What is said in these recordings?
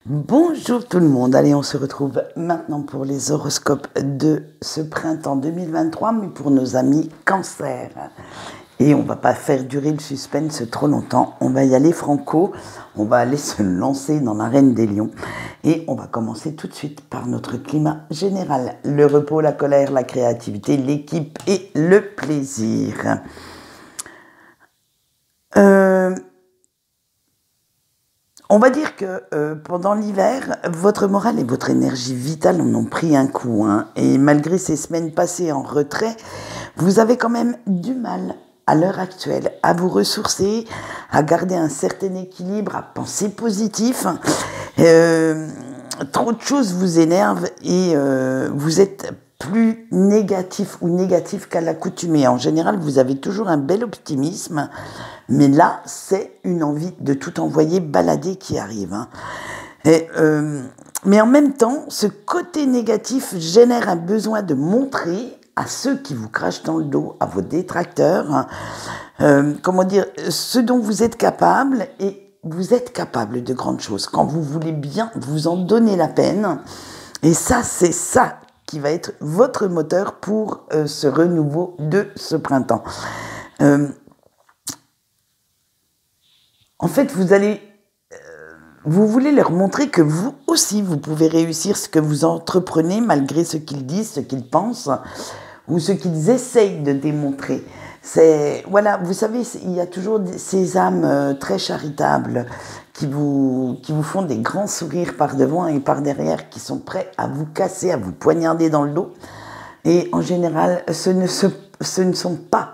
Bonjour tout le monde, allez on se retrouve maintenant pour les horoscopes de ce printemps 2023, mais pour nos amis Cancer. Et on va pas faire durer le suspense trop longtemps, on va y aller franco, on va aller se lancer dans l'arène des lions. Et on va commencer tout de suite par notre climat général, le repos, la colère, la créativité, l'équipe et le plaisir. On va dire que pendant l'hiver, votre morale et votre énergie vitale en ont pris un coup. Et malgré ces semaines passées en retrait, vous avez quand même du mal à l'heure actuelle à vous ressourcer, à garder un certain équilibre, à penser positif. Trop de choses vous énervent et vous êtes plus négatif ou négatif qu'à l'accoutumée. En général, vous avez toujours un bel optimisme, mais là, c'est une envie de tout envoyer balader qui arrive. Mais en même temps, ce côté négatif génère un besoin de montrer à ceux qui vous crachent dans le dos, à vos détracteurs, ce dont vous êtes capable, et vous êtes capable de grandes choses. Quand vous voulez bien vous en donner la peine, et ça, c'est ça qui va être votre moteur pour ce renouveau de ce printemps. En fait, vous voulez leur montrer que vous aussi, vous pouvez réussir ce que vous entreprenez malgré ce qu'ils disent, ce qu'ils pensent ou ce qu'ils essayent de démontrer. Voilà, vous savez, il y a toujours ces âmes très charitables qui vous font des grands sourires par devant et par derrière, qui sont prêts à vous casser, à vous poignarder dans le dos. Et en général, ce ne sont pas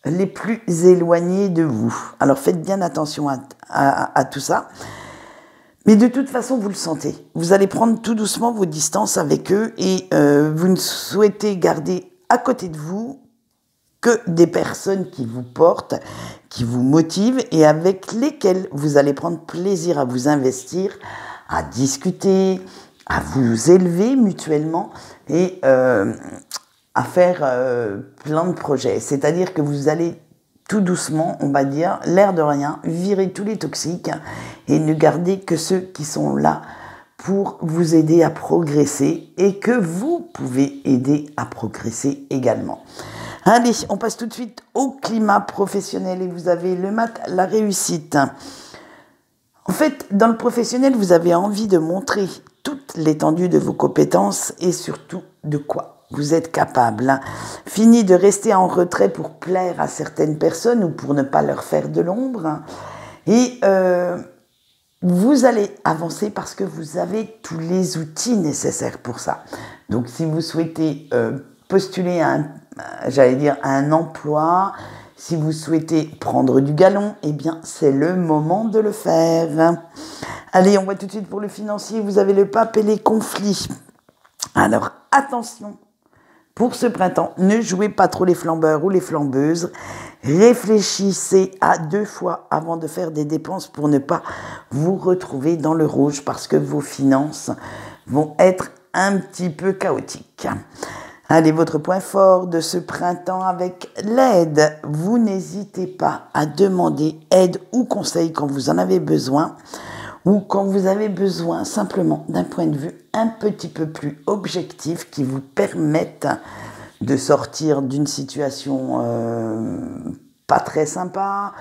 les plus éloignés de vous. Alors faites bien attention à tout ça. Mais de toute façon, vous le sentez. Vous allez prendre tout doucement vos distances avec eux et vous ne souhaitez garder à côté de vous que des personnes qui vous portent, qui vous motivent et avec lesquelles vous allez prendre plaisir à vous investir, à discuter, à vous élever mutuellement et à faire plein de projets. C'est-à-dire que vous allez tout doucement, on va dire, l'air de rien, virer tous les toxiques et ne garder que ceux qui sont là pour vous aider à progresser et que vous pouvez aider à progresser également. Allez, on passe tout de suite au climat professionnel et vous avez le mat, la réussite. En fait, dans le professionnel, vous avez envie de montrer toute l'étendue de vos compétences et surtout de quoi vous êtes capable. Fini de rester en retrait pour plaire à certaines personnes ou pour ne pas leur faire de l'ombre. Et vous allez avancer parce que vous avez tous les outils nécessaires pour ça. Donc, si vous souhaitez postuler à un emploi, si vous souhaitez prendre du galon, eh bien, c'est le moment de le faire. Allez, on va tout de suite pour le financier. Vous avez le pape et les conflits. Alors, attention, pour ce printemps, ne jouez pas trop les flambeurs ou les flambeuses. Réfléchissez à 2 fois avant de faire des dépenses pour ne pas vous retrouver dans le rouge parce que vos finances vont être un petit peu chaotiques. Allez, votre point fort de ce printemps avec l'aide. Vous n'hésitez pas à demander aide ou conseil quand vous en avez besoin ou quand vous avez besoin simplement d'un point de vue un petit peu plus objectif qui vous permette de sortir d'une situation pas très sympa,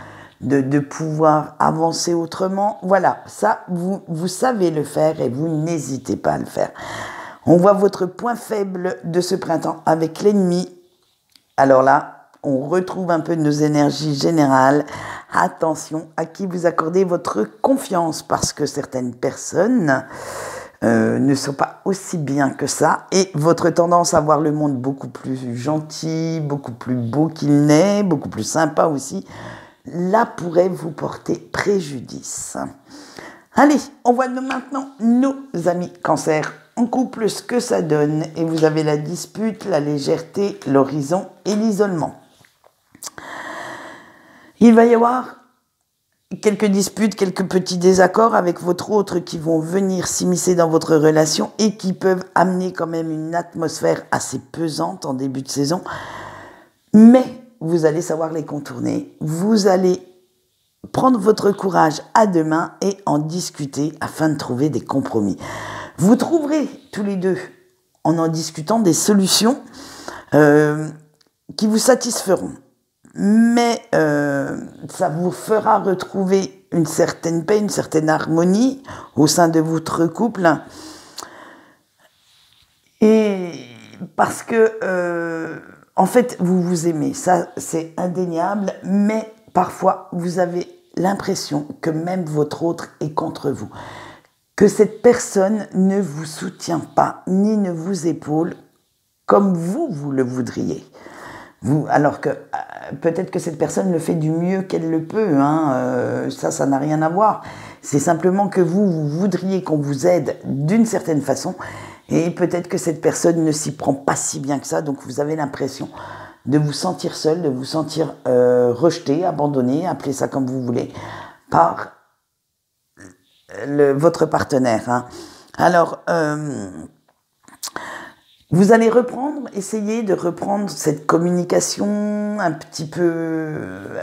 de pouvoir avancer autrement. Voilà, ça, vous savez le faire et vous n'hésitez pas à le faire. On voit votre point faible de ce printemps avec l'ennemi. Alors là, on retrouve un peu de nos énergies générales. Attention à qui vous accordez votre confiance parce que certaines personnes ne sont pas aussi bien que ça. Et votre tendance à voir le monde beaucoup plus gentil, beaucoup plus beau qu'il n'est, beaucoup plus sympa aussi, là pourrait vous porter préjudice. Allez, on voit maintenant nos amis Cancer en couple, ce que ça donne. Et vous avez la dispute, la légèreté, l'horizon et l'isolement. Il va y avoir quelques disputes, quelques petits désaccords avec votre autre qui vont venir s'immiscer dans votre relation et qui peuvent amener quand même une atmosphère assez pesante en début de saison. Mais vous allez savoir les contourner. Vous allez prendre votre courage à deux mains et en discuter afin de trouver des compromis. Vous trouverez tous les deux, en discutant, des solutions qui vous satisferont. Mais ça vous fera retrouver une certaine paix, une certaine harmonie au sein de votre couple. Et parce que, en fait, vous vous aimez, ça c'est indéniable, mais parfois vous avez l'impression que même votre autre est contre vous, que cette personne ne vous soutient pas, ni ne vous épaule comme vous le voudriez. Alors que peut-être que cette personne le fait du mieux qu'elle le peut, ça n'a rien à voir. C'est simplement que vous voudriez qu'on vous aide d'une certaine façon, et peut-être que cette personne ne s'y prend pas si bien que ça, donc vous avez l'impression de vous sentir seul, de vous sentir rejeté, abandonné, appelez ça comme vous voulez, par votre partenaire. Alors, vous allez essayer de reprendre cette communication un petit peu,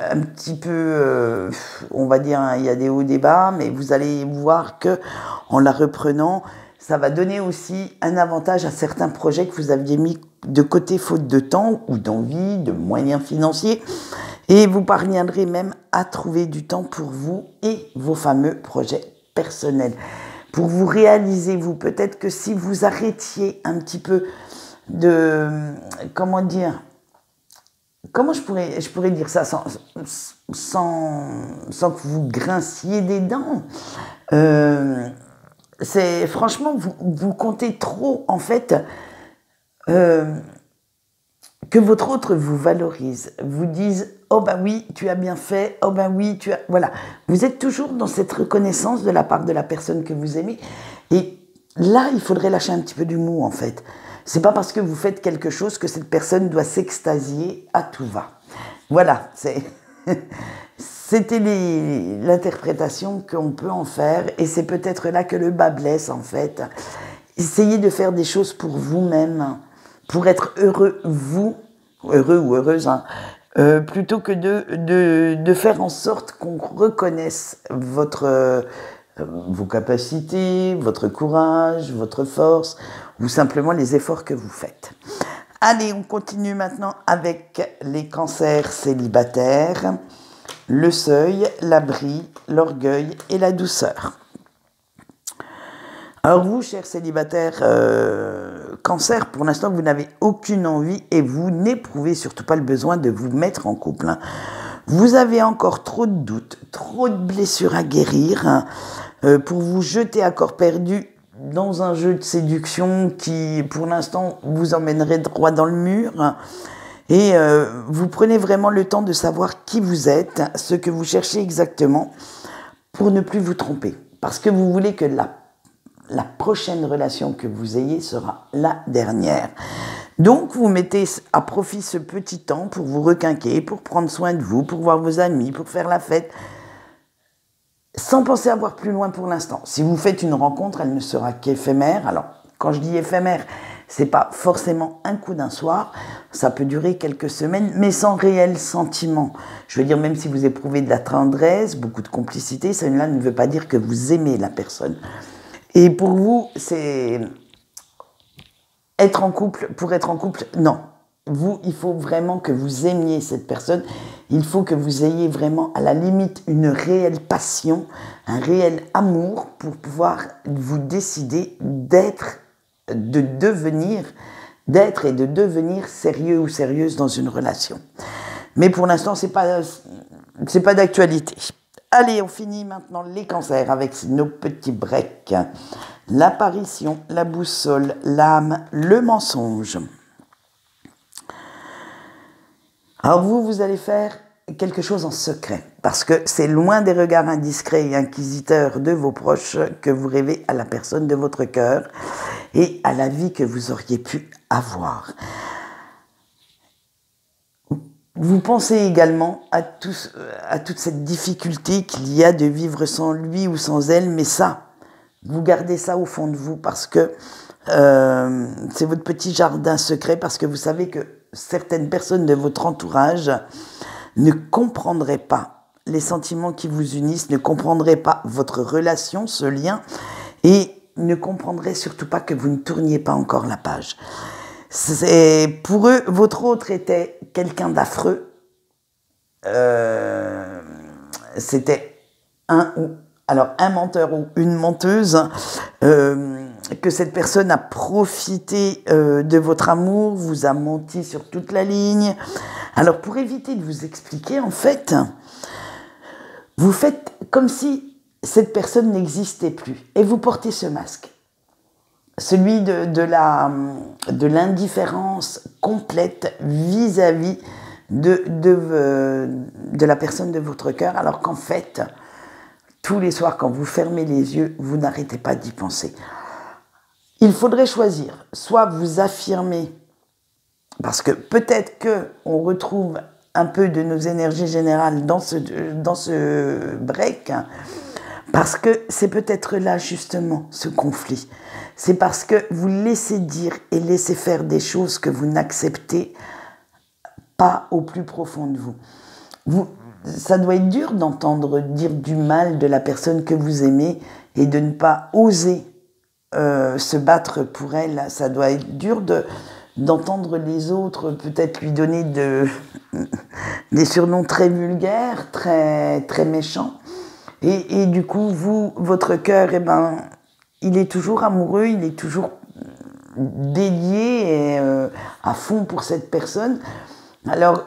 on va dire, il y a des hauts, des bas, mais vous allez voir que en la reprenant, ça va donner aussi un avantage à certains projets que vous aviez mis de côté faute de temps ou d'envie, de moyens financiers, et vous parviendrez même à trouver du temps pour vous et vos fameux projets personnels. Pour vous réaliser, peut-être que si vous arrêtiez un petit peu de... Comment je pourrais dire ça sans que vous grinciez des dents. Franchement, vous comptez trop, en fait, que votre autre vous valorise, vous dise « Oh ben oui, tu as bien fait, oh ben oui, tu as... » Voilà, vous êtes toujours dans cette reconnaissance de la part de la personne que vous aimez. Et là, il faudrait lâcher un petit peu du mou, en fait. C'est pas parce que vous faites quelque chose que cette personne doit s'extasier à tout va. Voilà, c'était l'interprétation qu'on peut en faire, et c'est peut-être là que le bas blesse, en fait. Essayez de faire des choses pour vous-même, pour être heureux, heureux ou heureuse, plutôt que de faire en sorte qu'on reconnaisse vos capacités, votre courage, votre force, ou simplement les efforts que vous faites. Allez, on continue maintenant avec les cancers célibataires, le seuil, l'abri, l'orgueil et la douceur. Alors vous, chers célibataires cancer, pour l'instant, vous n'avez aucune envie et vous n'éprouvez surtout pas le besoin de vous mettre en couple. Vous avez encore trop de doutes, trop de blessures à guérir pour vous jeter à corps perdu dans un jeu de séduction qui, pour l'instant, vous emmènerait droit dans le mur. Et vous prenez vraiment le temps de savoir qui vous êtes, ce que vous cherchez exactement, pour ne plus vous tromper. Parce que vous voulez que la prochaine relation que vous ayez sera la dernière. Donc, vous mettez à profit ce petit temps pour vous requinquer, pour prendre soin de vous, pour voir vos amis, pour faire la fête, sans penser à voir plus loin pour l'instant. Si vous faites une rencontre, elle ne sera qu'éphémère. Alors, quand je dis éphémère, c'est pas forcément un coup d'un soir, ça peut durer quelques semaines, mais sans réel sentiment. Je veux dire, même si vous éprouvez de la tendresse, beaucoup de complicité, cela ne veut pas dire que vous aimez la personne. Et pour vous, c'est être en couple, pour être en couple, non. Vous, il faut vraiment que vous aimiez cette personne. Il faut que vous ayez vraiment, à la limite, une réelle passion, un réel amour pour pouvoir vous décider d'être et de devenir sérieux ou sérieuse dans une relation. Mais pour l'instant, c'est pas d'actualité. Allez, on finit maintenant les cancers avec nos petits breaks. L'apparition, la boussole, l'âme, le mensonge. Alors vous allez faire quelque chose en secret, parce que c'est loin des regards indiscrets et inquisiteurs de vos proches que vous rêvez à la personne de votre cœur et à la vie que vous auriez pu avoir. Vous pensez également à toute cette difficulté qu'il y a de vivre sans lui ou sans elle, mais ça, vous gardez ça au fond de vous parce que c'est votre petit jardin secret, parce que vous savez que certaines personnes de votre entourage ne comprendraient pas les sentiments qui vous unissent, ne comprendraient pas votre relation, ce lien, et ne comprendraient surtout pas que vous ne tourniez pas encore la page. Pour eux, votre autre était quelqu'un d'affreux. C'était un menteur ou une menteuse, que cette personne a profité de votre amour, vous a menti sur toute la ligne. Alors pour éviter de vous expliquer, en fait, vous faites comme si cette personne n'existait plus et vous portez ce masque. Celui de l'indifférence complète vis-à-vis de la personne de votre cœur, alors qu'en fait, tous les soirs, quand vous fermez les yeux, vous n'arrêtez pas d'y penser. Il faudrait choisir, soit vous affirmer, parce que peut-être qu'on retrouve un peu de nos énergies générales dans ce break, parce que c'est peut-être là justement ce conflit. C'est parce que vous laissez dire et laissez faire des choses que vous n'acceptez pas au plus profond de vous. Ça doit être dur d'entendre dire du mal de la personne que vous aimez et de ne pas oser se battre pour elle. Ça doit être dur d'entendre les autres peut-être lui donner des surnoms très vulgaires, très, très méchants. Et du coup, votre cœur, il est toujours amoureux, il est toujours dédié à fond pour cette personne. Alors,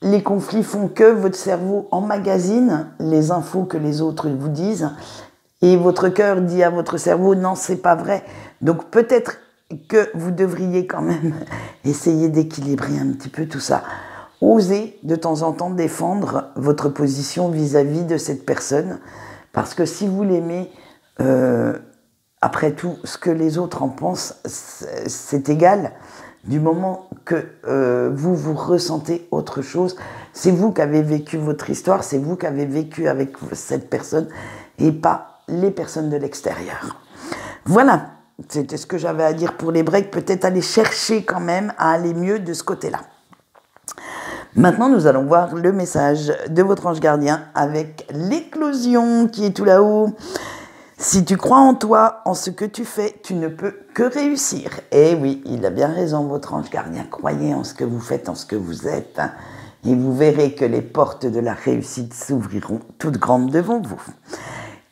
les conflits font que votre cerveau emmagasine les infos que les autres vous disent et votre cœur dit à votre cerveau « non, c'est pas vrai ». Donc peut-être que vous devriez quand même essayer d'équilibrer un petit peu tout ça. Osez de temps en temps défendre votre position vis-à-vis de cette personne, parce que si vous l'aimez, après tout, ce que les autres en pensent, c'est égal. Du moment que vous ressentez autre chose, c'est vous qui avez vécu votre histoire, c'est vous qui avez vécu avec cette personne et pas les personnes de l'extérieur. Voilà, c'était ce que j'avais à dire pour les breaks. Peut-être aller chercher quand même à aller mieux de ce côté-là. Maintenant, nous allons voir le message de votre ange gardien avec l'éclosion qui est tout là-haut. Si tu crois en toi, en ce que tu fais, tu ne peux que réussir. Et oui, il a bien raison, votre ange gardien. Croyez en ce que vous faites, en ce que vous êtes. Et vous verrez que les portes de la réussite s'ouvriront toutes grandes devant vous.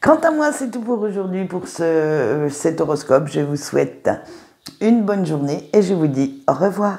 Quant à moi, c'est tout pour aujourd'hui, pour cet horoscope. Je vous souhaite une bonne journée et je vous dis au revoir.